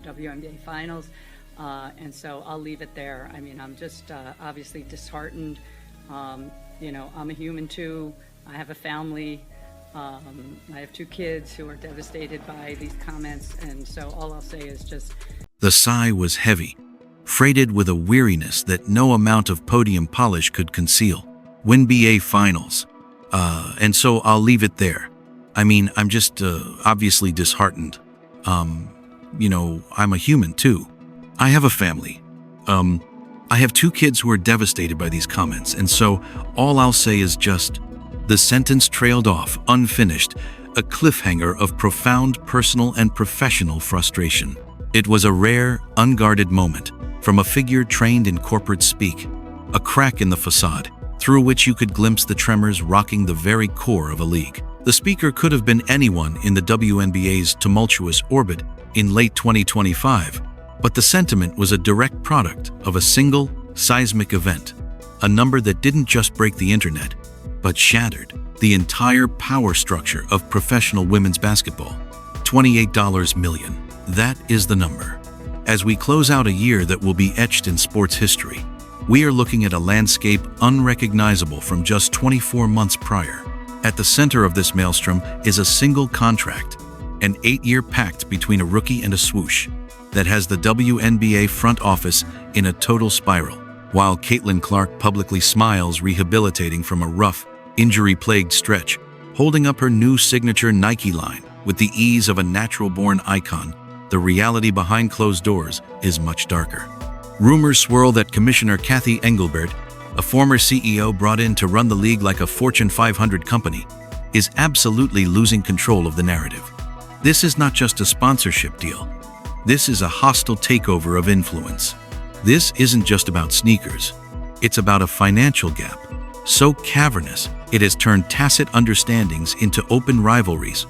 WNBA Finals. And so I'll leave it there. I mean, I'm just obviously disheartened. You know, I'm a human too. I have a family. I have 2 kids who are devastated by these comments. And so all I'll say is just... The sigh was heavy, freighted with a weariness that no amount of podium polish could conceal. WNBA Finals. And so I'll leave it there. I mean, I'm just obviously disheartened. You know, I'm a human too. I have a family. I have 2 kids who are devastated by these comments, and so all I'll say is just, the sentence trailed off, unfinished, a cliffhanger of profound personal and professional frustration. It was a rare, unguarded moment, from a figure trained in corporate speak, a crack in the facade, through which you could glimpse the tremors rocking the very core of a league. The speaker could have been anyone in the WNBA's tumultuous orbit in late 2025, but the sentiment was a direct product of a single, seismic event, a number that didn't just break the internet, but shattered the entire power structure of professional women's basketball. $28 million. That is the number. As we close out a year that will be etched in sports history, we are looking at a landscape unrecognizable from just 24 months prior. At the center of this maelstrom is a single contract, an 8-year pact between a rookie and a swoosh, that has the WNBA front office in a total spiral, while Caitlin Clark publicly smiles, rehabilitating from a rough, injury-plagued stretch, holding up her new signature Nike line with the ease of a natural-born icon. The reality behind closed doors is much darker. Rumors swirl that Commissioner Cathy Engelbert, a former CEO brought in to run the league like a Fortune 500 company, is absolutely losing control of the narrative. This is not just a sponsorship deal. This is a hostile takeover of influence. This isn't just about sneakers. It's about a financial gap, so cavernous it has turned tacit understandings into open rivalries,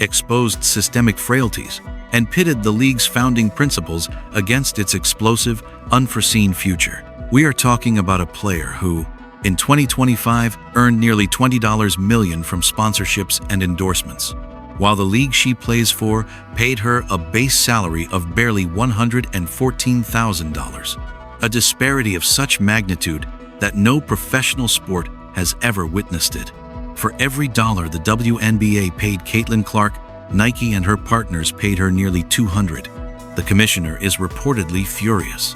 exposed systemic frailties, and pitted the league's founding principles against its explosive, unforeseen future. We are talking about a player who, in 2025, earned nearly $20 million from sponsorships and endorsements, while the league she plays for paid her a base salary of barely $114,000, a disparity of such magnitude that no professional sport has ever witnessed it. For every dollar the WNBA paid Caitlin Clark, Nike and her partners paid her nearly $200. The commissioner is reportedly furious.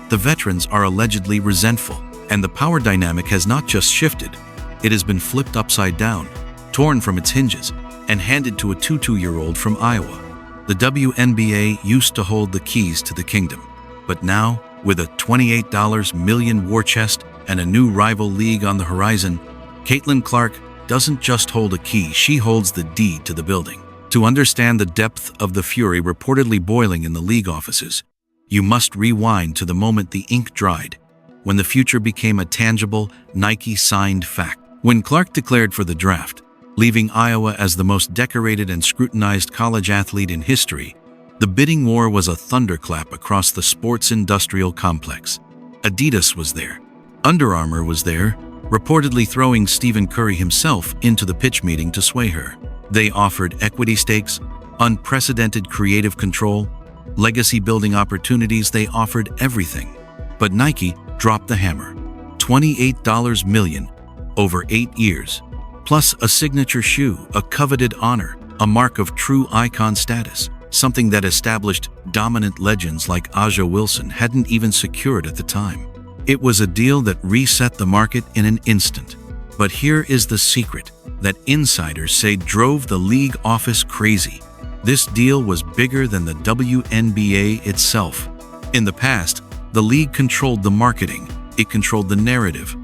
The veterans are allegedly resentful, and the power dynamic has not just shifted, it has been flipped upside down, torn from its hinges, and handed to a 22-year-old from Iowa. The WNBA used to hold the keys to the kingdom, but now, with a $28 million war chest and a new rival league on the horizon, Caitlin Clark doesn't just hold a key, she holds the deed to the building. To understand the depth of the fury reportedly boiling in the league offices, you must rewind to the moment the ink dried, when the future became a tangible, Nike-signed fact. When Clark declared for the draft, leaving Iowa as the most decorated and scrutinized college athlete in history, the bidding war was a thunderclap across the sports industrial complex. Adidas was there. Under Armour was there, reportedly throwing Stephen Curry himself into the pitch meeting to sway her. They offered equity stakes, unprecedented creative control, legacy-building opportunities. They offered everything. But Nike dropped the hammer. $28 million over 8 years, plus a signature shoe, a coveted honor, a mark of true icon status, something that established dominant legends like Aja Wilson hadn't even secured at the time. It was a deal that reset the market in an instant. But here is the secret that insiders say drove the league office crazy. This deal was bigger than the WNBA itself. In the past, the league controlled the marketing, it controlled the narrative.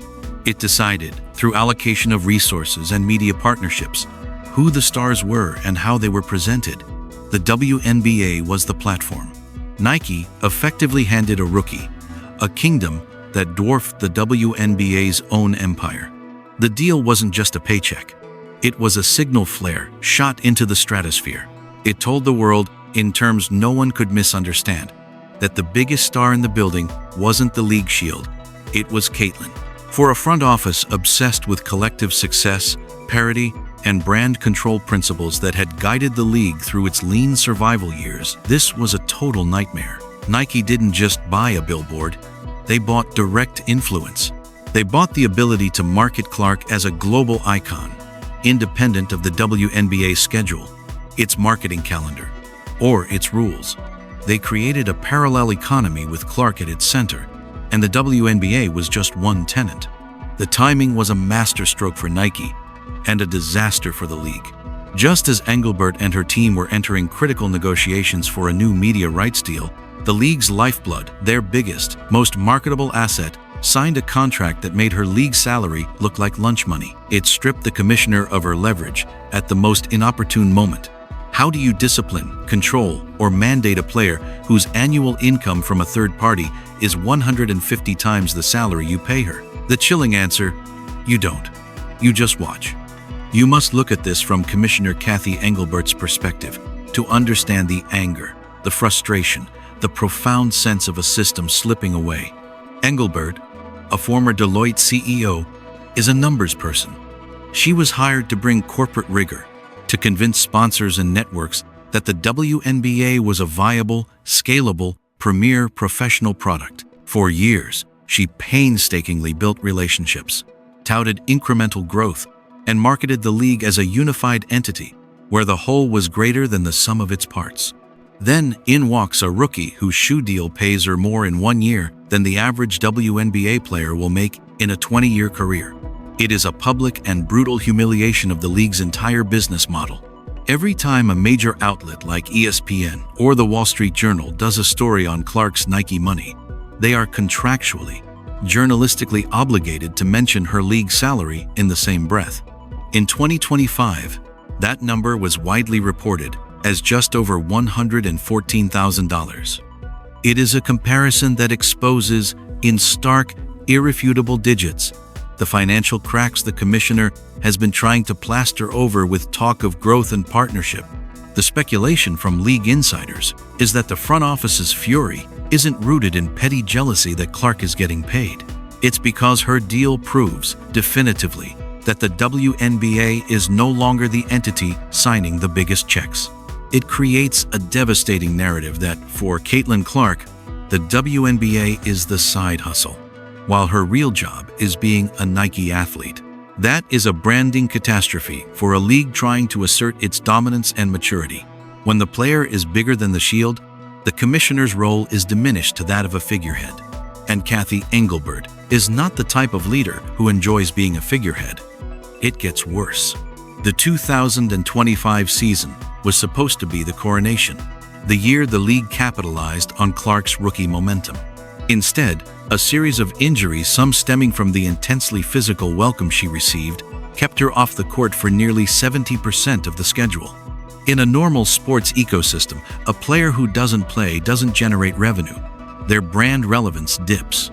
It decided, through allocation of resources and media partnerships, who the stars were and how they were presented. The WNBA was the platform. Nike effectively handed a rookie a kingdom that dwarfed the WNBA's own empire. The deal wasn't just a paycheck. It was a signal flare shot into the stratosphere. It told the world, in terms no one could misunderstand, that the biggest star in the building wasn't the league shield, it was Caitlin. For a front office obsessed with collective success, parity, and brand control principles that had guided the league through its lean survival years. This was a total nightmare. Nike didn't just buy a billboard, they bought direct influence. They bought the ability to market Clark as a global icon, independent of the WNBA schedule, its marketing calendar, or its rules. They created a parallel economy with Clark at its center, and the WNBA was just one tenant. The timing was a masterstroke for Nike and a disaster for the league. Just as Engelbert and her team were entering critical negotiations for a new media rights deal, the league's lifeblood, their biggest, most marketable asset, signed a contract that made her league salary look like lunch money. It stripped the commissioner of her leverage at the most inopportune moment. How do you discipline, control, or mandate a player whose annual income from a third party is 150 times the salary you pay her? The chilling answer: you don't. You just watch. You must look at this from Commissioner Kathy Engelbert's perspective to understand the anger, the frustration, the profound sense of a system slipping away. Engelbert, a former Deloitte CEO, is a numbers person. She was hired to bring corporate rigor, to convince sponsors and networks that the WNBA was a viable, scalable, premier professional product. For years, she painstakingly built relationships, touted incremental growth, and marketed the league as a unified entity where the whole was greater than the sum of its parts. Then in walks a rookie whose shoe deal pays her more in 1 year than the average WNBA player will make in a 20-year career. It is a public and brutal humiliation of the league's entire business model. Every time a major outlet like ESPN or the Wall Street Journal does a story on Clark's Nike money, they are contractually, journalistically obligated to mention her league salary in the same breath. In 2025, that number was widely reported as just over $114,000. It is a comparison that exposes, in stark, irrefutable digits, the financial cracks the commissioner has been trying to plaster over with talk of growth and partnership. The speculation from league insiders is that the front office's fury isn't rooted in petty jealousy that Clark is getting paid. It's because her deal proves, definitively, that the WNBA is no longer the entity signing the biggest checks. It creates a devastating narrative that, for Caitlin Clark, the WNBA is the side hustle, while her real job is being a Nike athlete. That is a branding catastrophe for a league trying to assert its dominance and maturity. When the player is bigger than the shield, the commissioner's role is diminished to that of a figurehead. And Kathy Engelbert is not the type of leader who enjoys being a figurehead. It gets worse. The 2025 season was supposed to be the coronation, the year the league capitalized on Clark's rookie momentum. Instead, a series of injuries, some stemming from the intensely physical welcome she received, kept her off the court for nearly 70% of the schedule. In a normal sports ecosystem, a player who doesn't play doesn't generate revenue. Their brand relevance dips.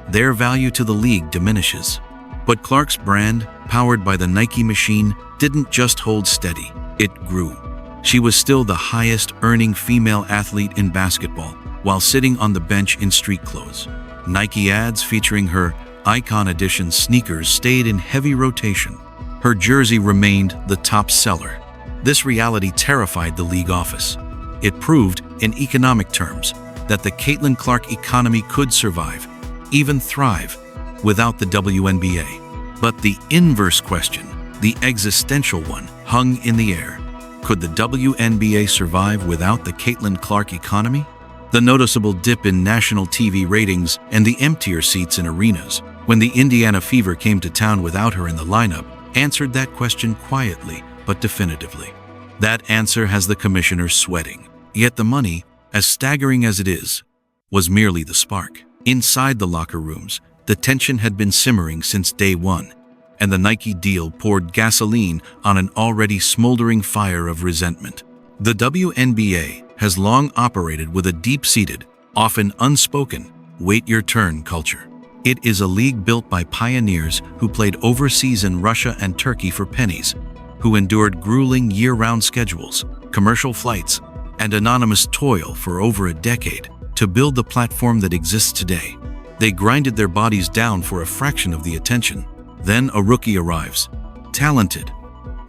Their value to the league diminishes. But Clark's brand, powered by the Nike machine, didn't just hold steady, it grew. She was still the highest-earning female athlete in basketball, while sitting on the bench in street clothes. Nike ads featuring her Icon Edition sneakers stayed in heavy rotation. Her jersey remained the top seller. This reality terrified the league office. It proved, in economic terms, that the Caitlin Clark economy could survive, even thrive, without the WNBA. But the inverse question, the existential one, hung in the air. Could the WNBA survive without the Caitlin Clark economy? The noticeable dip in national TV ratings and the emptier seats in arenas when the Indiana Fever came to town without her in the lineup answered that question quietly but definitively. That answer has the commissioner sweating. Yet the money, as staggering as it is, was merely the spark. Inside the locker rooms, the tension had been simmering since day one, and the Nike deal poured gasoline on an already smoldering fire of resentment. The WNBA has long operated with a deep-seated, often unspoken, wait-your-turn culture. It is a league built by pioneers who played overseas in Russia and Turkey for pennies, who endured grueling year-round schedules, commercial flights, and anonymous toil for over a decade to build the platform that exists today. They grinded their bodies down for a fraction of the attention. Then a rookie arrives, talented,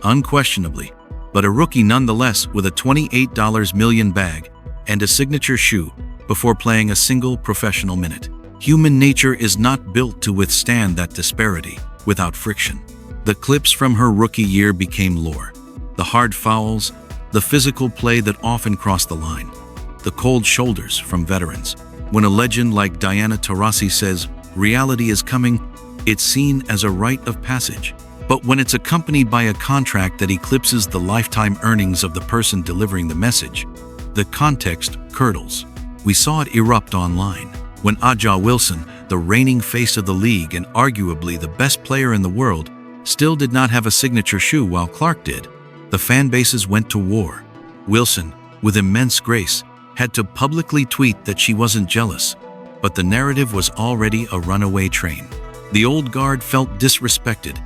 unquestionably, but a rookie nonetheless with a $28 million bag and a signature shoe before playing a single professional minute. Human nature is not built to withstand that disparity without friction. The clips from her rookie year became lore. The hard fouls, the physical play that often crossed the line, the cold shoulders from veterans. When a legend like Diana Taurasi says, "Reality is coming," it's seen as a rite of passage. But when it's accompanied by a contract that eclipses the lifetime earnings of the person delivering the message, the context curdles. We saw it erupt online when Aja Wilson, the reigning face of the league and arguably the best player in the world, still did not have a signature shoe while Clark did. The fan bases went to war. Wilson, with immense grace, had to publicly tweet that she wasn't jealous, but the narrative was already a runaway train. The old guard felt disrespected,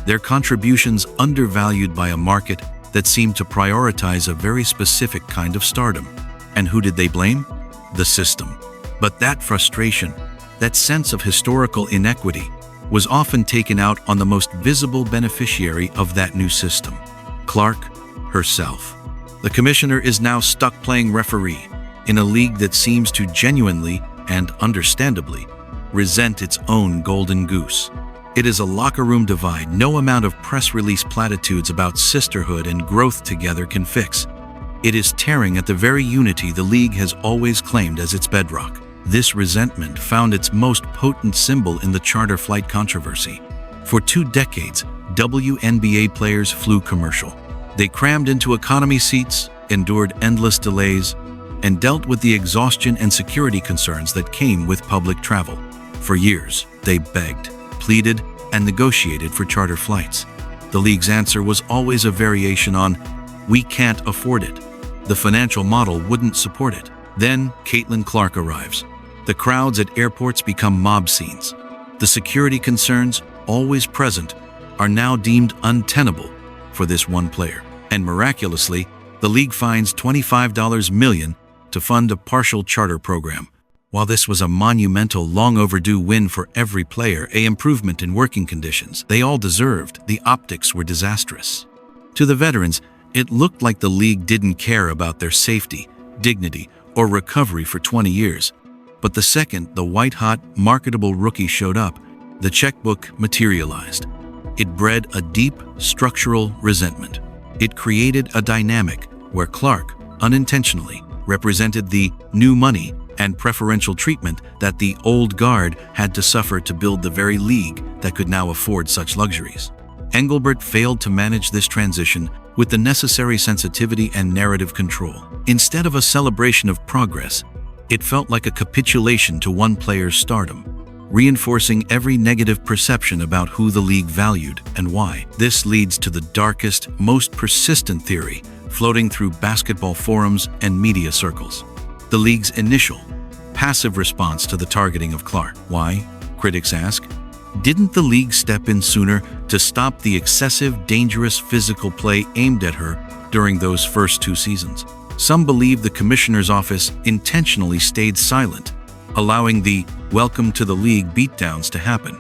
their contributions undervalued by a market that seemed to prioritize a very specific kind of stardom. And who did they blame? The system. But that frustration, that sense of historical inequity, was often taken out on the most visible beneficiary of that new system: Clark herself. The commissioner is now stuck playing referee in a league that seems to genuinely and understandably resent its own golden goose. It is a locker room divide no amount of press release platitudes about sisterhood and growth together can fix. It is tearing at the very unity the league has always claimed as its bedrock. This resentment found its most potent symbol in the charter flight controversy. For 2 decades, WNBA players flew commercial. They crammed into economy seats, endured endless delays, and dealt with the exhaustion and security concerns that came with public travel. For years, they begged, pleaded, and negotiated for charter flights. The league's answer was always a variation on, "We can't afford it." The financial model wouldn't support it. Then Caitlin Clark arrives. The crowds at airports become mob scenes. The security concerns, always present, are now deemed untenable for this one player. And miraculously, the league finds $25 million to fund a partial charter program. While this was a monumental, long overdue win for every player, an improvement in working conditions they all deserved, the optics were disastrous. To the veterans, it looked like the league didn't care about their safety, dignity, or recovery for 20 years. But the second the white-hot, marketable rookie showed up, the checkbook materialized. It bred a deep, structural resentment. It created a dynamic where Clark, unintentionally, represented the new money and preferential treatment that the old guard had to suffer to build the very league that could now afford such luxuries. Engelbert failed to manage this transition with the necessary sensitivity and narrative control. Instead of a celebration of progress, it felt like a capitulation to one player's stardom, reinforcing every negative perception about who the league valued and why. This leads to the darkest, most persistent theory floating through basketball forums and media circles: the league's initial, passive response to the targeting of Clark. Why? Critics ask. Didn't the league step in sooner to stop the excessive, dangerous physical play aimed at her during those first 2 seasons? Some believe the commissioner's office intentionally stayed silent, allowing the "welcome to the league" beatdowns to happen.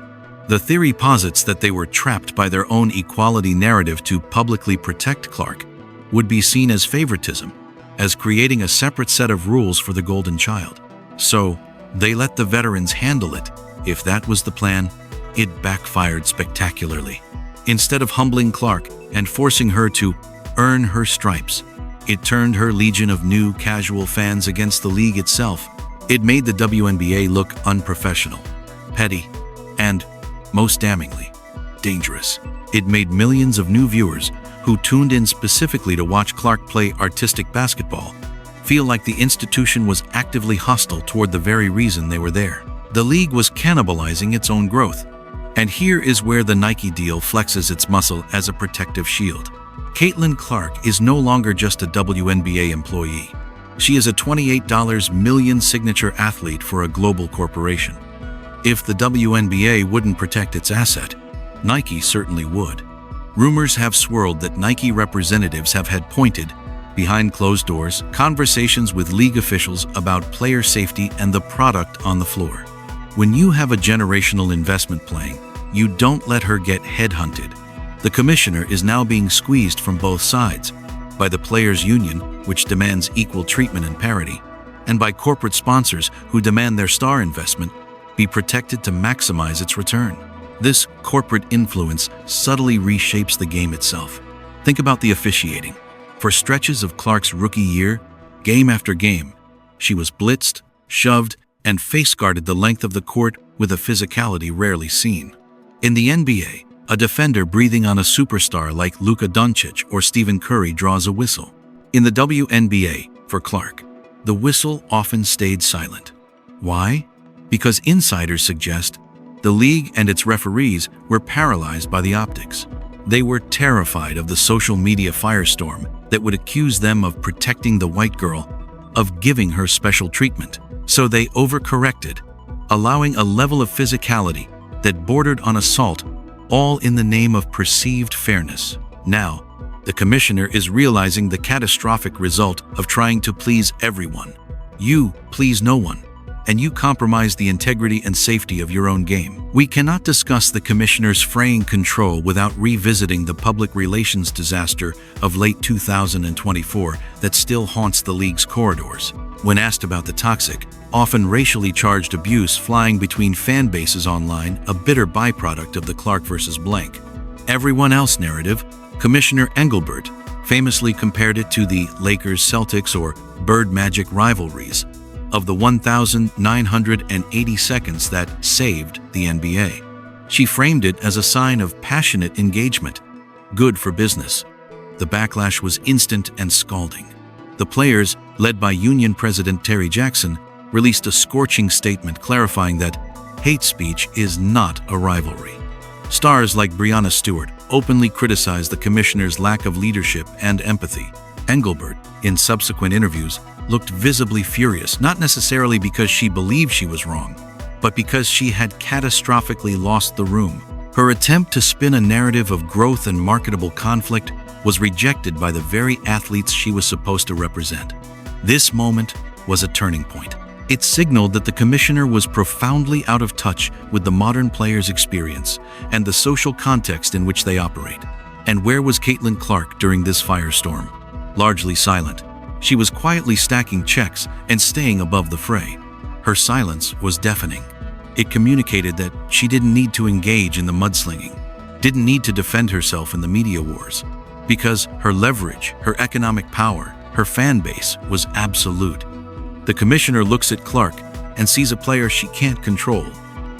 The theory posits that they were trapped by their own equality narrative to publicly protect Clark would be seen as favoritism, as creating a separate set of rules for the golden child. So, they let the veterans handle it. If that was the plan, it backfired spectacularly. Instead of humbling Clark and forcing her to earn her stripes, it turned her legion of new, casual fans against the league itself. It made the WNBA look unprofessional, petty, and, most damningly, dangerous. It made millions of new viewers who tuned in specifically to watch Clark play artistic basketball feel like the institution was actively hostile toward the very reason they were there. The league was cannibalizing its own growth. And here is where the Nike deal flexes its muscle as a protective shield. Caitlin Clark is no longer just a WNBA employee. She is a $28 million signature athlete for a global corporation. If the WNBA wouldn't protect its asset, Nike certainly would. Rumors have swirled that Nike representatives have had pointed, behind closed doors, conversations with league officials about player safety and the product on the floor. When you have a generational investment playing, you don't let her get headhunted. The commissioner is now being squeezed from both sides, by the players' union, which demands equal treatment and parity, and by corporate sponsors who demand their star investment be protected to maximize its return. This corporate influence subtly reshapes the game itself. Think about the officiating. For stretches of Clark's rookie year, game after game, she was blitzed, shoved, and face-guarded the length of the court with a physicality rarely seen. In the NBA, a defender breathing on a superstar like Luka Doncic or Stephen Curry draws a whistle. In the WNBA, for Clark, the whistle often stayed silent. Why? Because insiders suggest the league and its referees were paralyzed by the optics. They were terrified of the social media firestorm that would accuse them of protecting the white girl, of giving her special treatment. So they overcorrected, allowing a level of physicality that bordered on assault, all in the name of perceived fairness. Now, the commissioner is realizing the catastrophic result of trying to please everyone. You please no one, and you compromise the integrity and safety of your own game. We cannot discuss the commissioner's fraying control without revisiting the public relations disaster of late 2024 that still haunts the league's corridors. When asked about the toxic, often racially charged abuse flying between fan bases online, a bitter byproduct of the Clark versus blank everyone else narrative, Commissioner Engelbert famously compared it to the Lakers-Celtics or Bird Magic rivalries of the 1,980 seconds that saved the NBA. She framed it as a sign of passionate engagement, good for business. The backlash was instant and scalding. The players, led by Union President Terry Jackson, released a scorching statement clarifying that hate speech is not a rivalry. Stars like Breanna Stewart openly criticized the commissioner's lack of leadership and empathy. Engelbert, in subsequent interviews, looked visibly furious, not necessarily because she believed she was wrong, but because she had catastrophically lost the room. Her attempt to spin a narrative of growth and marketable conflict was rejected by the very athletes she was supposed to represent. This moment was a turning point. It signaled that the commissioner was profoundly out of touch with the modern player's experience and the social context in which they operate. And where was Caitlin Clark during this firestorm? Largely silent. She was quietly stacking checks and staying above the fray. Her silence was deafening. It communicated that she didn't need to engage in the mudslinging, didn't need to defend herself in the media wars, because her leverage, her economic power, her fan base was absolute. The commissioner looks at Clark and sees a player she can't control,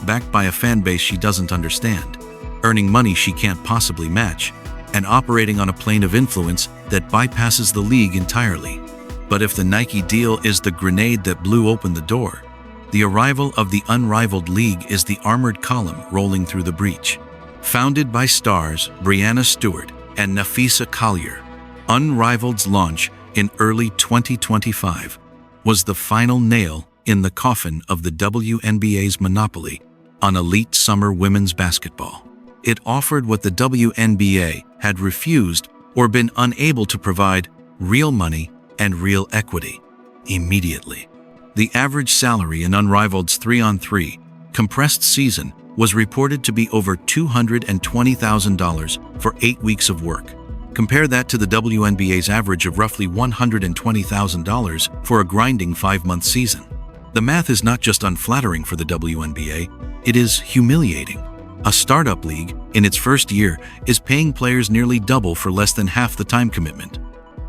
backed by a fan base she doesn't understand, earning money she can't possibly match, and operating on a plane of influence that bypasses the league entirely. But if the Nike deal is the grenade that blew open the door, the arrival of the unrivaled league is the armored column rolling through the breach. Founded by stars Breanna Stewart and Nafisa Collier, Unrivaled's launch in early 2025 was the final nail in the coffin of the WNBA's monopoly on elite summer women's basketball. It offered what the WNBA had refused or been unable to provide: real money and real equity, immediately. The average salary in Unrivaled's 3-on-3 compressed season was reported to be over $220,000 for 8 weeks of work. Compare that to the WNBA's average of roughly $120,000 for a grinding 5-month season. The math is not just unflattering for the WNBA, it is humiliating. A startup league, in its first year, is paying players nearly double for less than half the time commitment.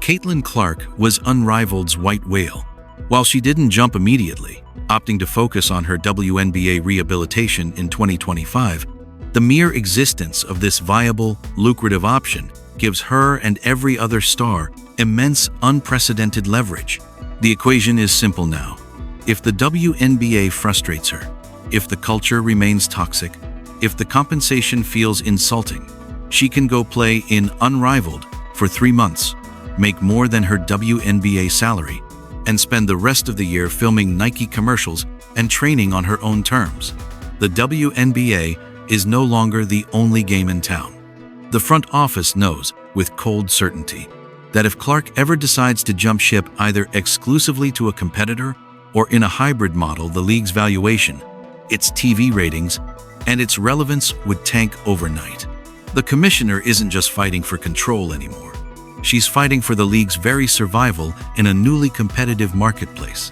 Caitlin Clark was Unrivaled's white whale. While she didn't jump immediately, opting to focus on her WNBA rehabilitation in 2025, the mere existence of this viable, lucrative option gives her and every other star immense, unprecedented leverage. The equation is simple now. If the WNBA frustrates her, if the culture remains toxic, if the compensation feels insulting, she can go play in Unrivaled for 3 months, make more than her WNBA salary, and spend the rest of the year filming Nike commercials and training on her own terms. The WNBA is no longer the only game in town. The front office knows, with cold certainty, that if Clark ever decides to jump ship either exclusively to a competitor or in a hybrid model, the league's valuation, its TV ratings, and its relevance would tank overnight. The commissioner isn't just fighting for control anymore. She's fighting for the league's very survival in a newly competitive marketplace.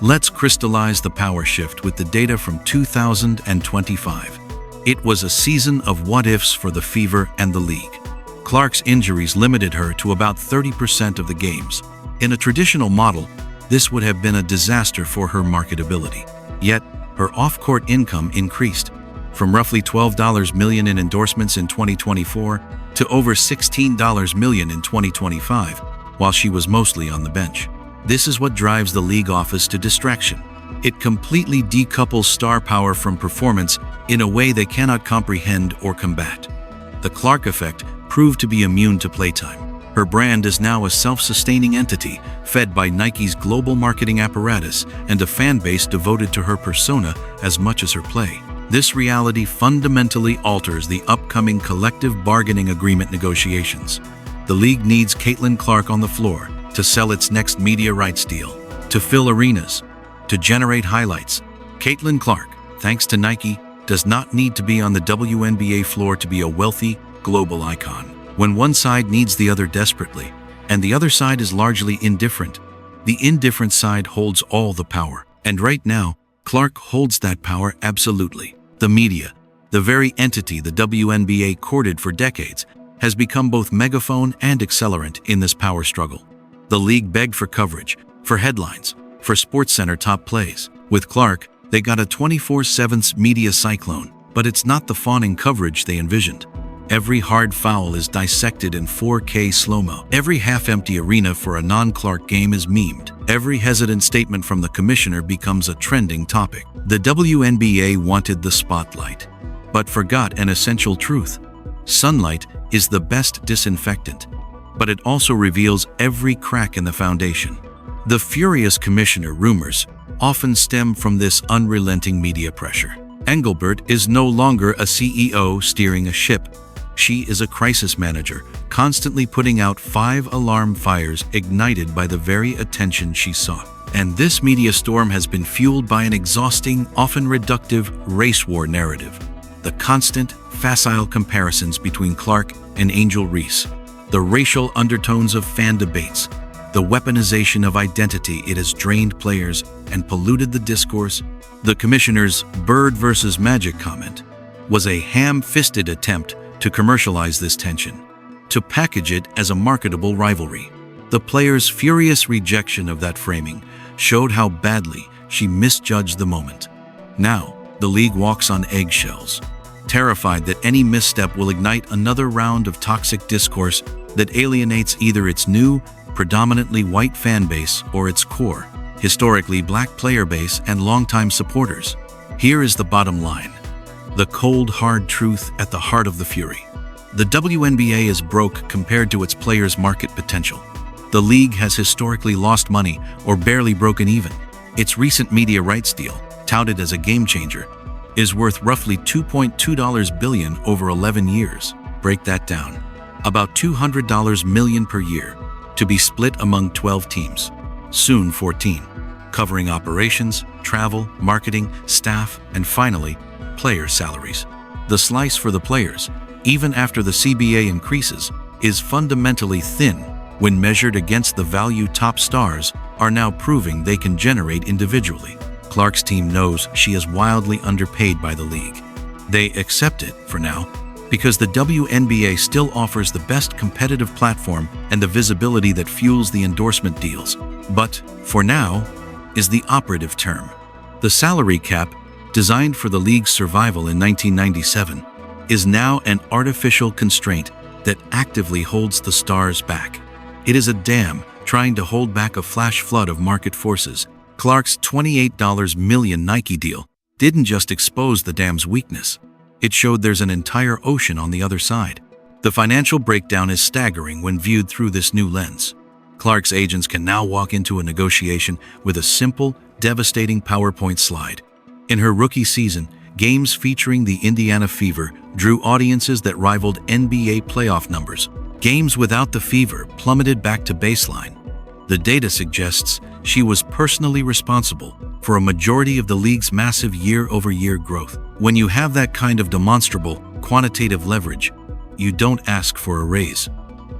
Let's crystallize the power shift with the data from 2025. It was a season of what-ifs for the Fever and the league. Clark's injuries limited her to about 30% of the games. In a traditional model, this would have been a disaster for her marketability. Yet, her off-court income increased, from roughly $12 million in endorsements in 2024 to over $16 million in 2025, while she was mostly on the bench. This is what drives the league office to distraction. It completely decouples star power from performance in a way they cannot comprehend or combat. The Clark effect proved to be immune to playtime. Her brand is now a self-sustaining entity, fed by Nike's global marketing apparatus and a fan base devoted to her persona as much as her play. This reality fundamentally alters the upcoming collective bargaining agreement negotiations. The league needs Caitlin Clark on the floor to sell its next media rights deal, to fill arenas, to generate highlights. Caitlin Clark, thanks to Nike, does not need to be on the WNBA floor to be a wealthy, global icon. When one side needs the other desperately, and the other side is largely indifferent, the indifferent side holds all the power. And right now, Clark holds that power absolutely. The media, the very entity the WNBA courted for decades, has become both megaphone and accelerant in this power struggle. The league begged for coverage, for headlines, for SportsCenter top plays. With Clark, they got a 24/7 media cyclone, but it's not the fawning coverage they envisioned. Every hard foul is dissected in 4K slow-mo. Every half-empty arena for a non-Clark game is memed. Every hesitant statement from the commissioner becomes a trending topic. The WNBA wanted the spotlight, but forgot an essential truth. Sunlight is the best disinfectant, but it also reveals every crack in the foundation. The furious commissioner rumors often stem from this unrelenting media pressure. Engelbert is no longer a CEO steering a ship. She is a crisis manager, constantly putting out 5 alarm fires ignited by the very attention she sought. And this media storm has been fueled by an exhausting, often reductive, race war narrative. The constant, facile comparisons between Clark and Angel Reese, the racial undertones of fan debates, the weaponization of identity it has drained players and polluted the discourse. The commissioner's bird versus magic comment was a ham-fisted attempt to commercialize this tension, to package it as a marketable rivalry. The player's furious rejection of that framing showed how badly she misjudged the moment. Now, the league walks on eggshells, terrified that any misstep will ignite another round of toxic discourse that alienates either its new, predominantly white fan base or its core, historically black player base and longtime supporters. Here is the bottom line. The cold, hard truth at the heart of the fury. The WNBA is broke compared to its players' market potential. The league has historically lost money or barely broken even. Its recent media rights deal, touted as a game changer, is worth roughly $2.2 billion over 11 years. Break that down. About $200 million per year, to be split among 12 teams, soon 14, covering operations, travel, marketing, staff, and finally, player salaries. The slice for the players, even after the CBA increases, is fundamentally thin when measured against the value top stars are now proving they can generate individually. Clark's team knows she is wildly underpaid by the league. They accept it for now because the WNBA still offers the best competitive platform and the visibility that fuels the endorsement deals. But for now is the operative term. The salary cap, designed for the league's survival in 1997, is now an artificial constraint that actively holds the stars back. It is a dam trying to hold back a flash flood of market forces. Clark's $28 million Nike deal didn't just expose the dam's weakness. It showed there's an entire ocean on the other side. The financial breakdown is staggering when viewed through this new lens. Clark's agents can now walk into a negotiation with a simple, devastating PowerPoint slide. In her rookie season, games featuring the Indiana Fever drew audiences that rivaled NBA playoff numbers. Games without the Fever plummeted back to baseline. The data suggests she was personally responsible for a majority of the league's massive year-over-year growth. When you have that kind of demonstrable, quantitative leverage, you don't ask for a raise.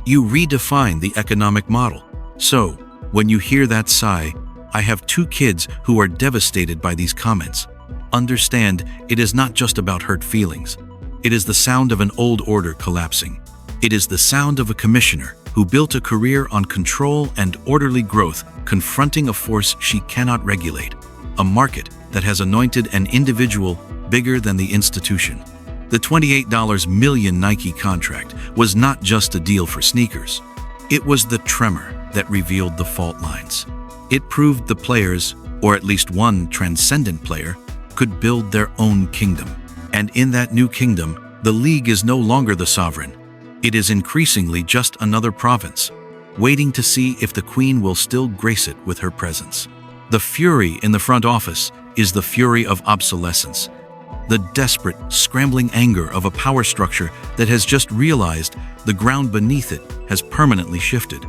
You redefine the economic model. So, when you hear that sigh, I have 2 kids who are devastated by these comments. Understand, it is not just about hurt feelings. It is the sound of an old order collapsing. It is the sound of a commissioner who built a career on control and orderly growth, confronting a force she cannot regulate, a market that has anointed an individual bigger than the institution. The $28 million Nike contract was not just a deal for sneakers. It was the tremor that revealed the fault lines. It proved the players, or at least one transcendent player, could build their own kingdom. And in that new kingdom, the league is no longer the sovereign. It is increasingly just another province, waiting to see if the queen will still grace it with her presence. The fury in the front office is the fury of obsolescence, the desperate, scrambling anger of a power structure that has just realized the ground beneath it has permanently shifted.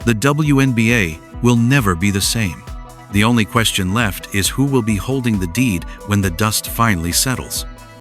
The WNBA will never be the same. The only question left is who will be holding the deed when the dust finally settles.